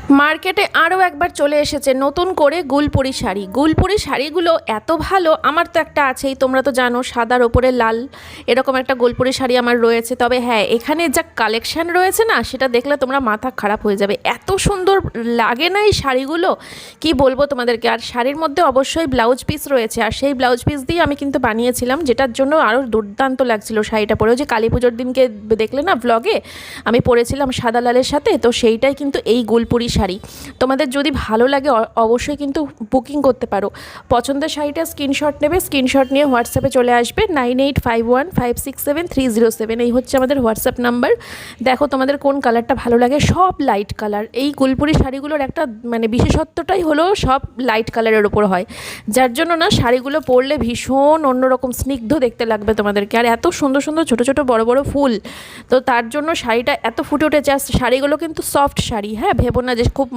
মার্কেটে আরও একবার চলে এসেছে নতুন করে গুলপুরি শাড়ি। গুলপুরি শাড়িগুলো এত ভালো, আমার তো একটা আছেই, তোমরা তো জানো, সাদার ওপরে লাল, এরকম একটা গুলপুরি শাড়ি আমার রয়েছে। তবে হ্যাঁ, এখানে যা কালেকশান রয়েছে না, সেটা দেখলে তোমরা মাথা খারাপ হয়ে যাবে। এত সুন্দর লাগে না এই শাড়িগুলো, কি বলবো তোমাদেরকে। আর শাড়ির মধ্যে অবশ্যই ব্লাউজ পিস রয়েছে, আর সেই ব্লাউজ পিস দিয়ে আমি কিন্তু বানিয়েছিলাম, যেটার জন্য আরও দুর্দান্ত লাগছিল শাড়িটা পরে। ওই যে কালী পুজোর দিনকে দেখলে না ব্লগে, আমি পরেছিলাম সাদা লালের সাথে, তো সেইটাই কিন্তু এই গুলপুরি শাড়ি। তোমাদের যদি ভালো লাগে অবশ্যই কিন্তু বুকিং করতে পারো। পছন্দের শাড়িটা স্ক্রিনশট নেবে, স্ক্রিনশট নিয়ে হোয়াটসঅ্যাপে চলে আসবে 9851567307। এই হচ্ছে আমাদের হোয়াটসঅ্যাপ নাম্বার। দেখো তোমাদের কোন কালারটা ভালো লাগে, সব লাইট কালার। এই গুলপুরি শাড়িগুলোর একটা মানে বিশেষত্বটাই হলো সব লাইট কালারের ওপর হয়, যার জন্য না শাড়িগুলো পরলে ভীষণ অন্যরকম স্নিগ্ধ দেখতে লাগবে তোমাদেরকে। আর এত সুন্দর সুন্দর ছোটো ছোটো বড় বড় ফুল, তো তার জন্য শাড়িটা এত ফুটে উঠেছে। আর শাড়িগুলো কিন্তু সফট শাড়ি, হ্যাঁ, ভেবো না যে খুব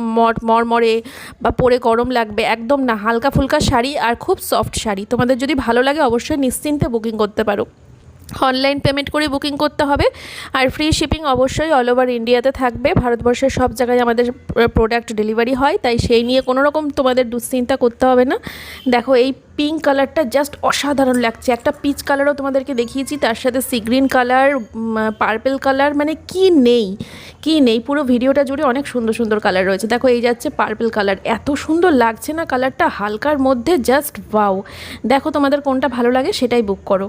মরমরে বা পরে গরম লাগবে, একদম না, হালকা ফুলকা শাড়ি আর খুব সফট শাড়ি। তোমাদের যদি ভালো লাগে অবশ্যই নিশ্চিন্তে বুকিং করতে পারো। অনলাইন পেমেন্ট করে বুকিং করতে হবে, আর ফ্রি শিপিং অবশ্যই অল ওভার ইন্ডিয়াতে থাকবে। ভারতবর্ষের সব জায়গায় আমাদের প্রোডাক্ট ডেলিভারি হয়, তাই সেই নিয়ে কোনো রকম তোমাদের দুশ্চিন্তা করতে হবে না। দেখো এই পিঙ্ক কালারটা জাস্ট অসাধারণ লাগছে। একটা পিচ কালারও তোমাদেরকে দেখিয়েছি, তার সাথে sea green colour, purple colour, মানে কি নেই কি নেই, পুরো ভিডিওটা জুড়ে অনেক সুন্দর সুন্দর কালার রয়েছে। দেখো এই যাচ্ছে পার্পেল কালার, এত সুন্দর লাগছে না কালারটা, হালকার মধ্যে জাস্ট ওয়াও। দেখো তোমাদের কোনটা ভালো লাগে সেটাই বুক করো।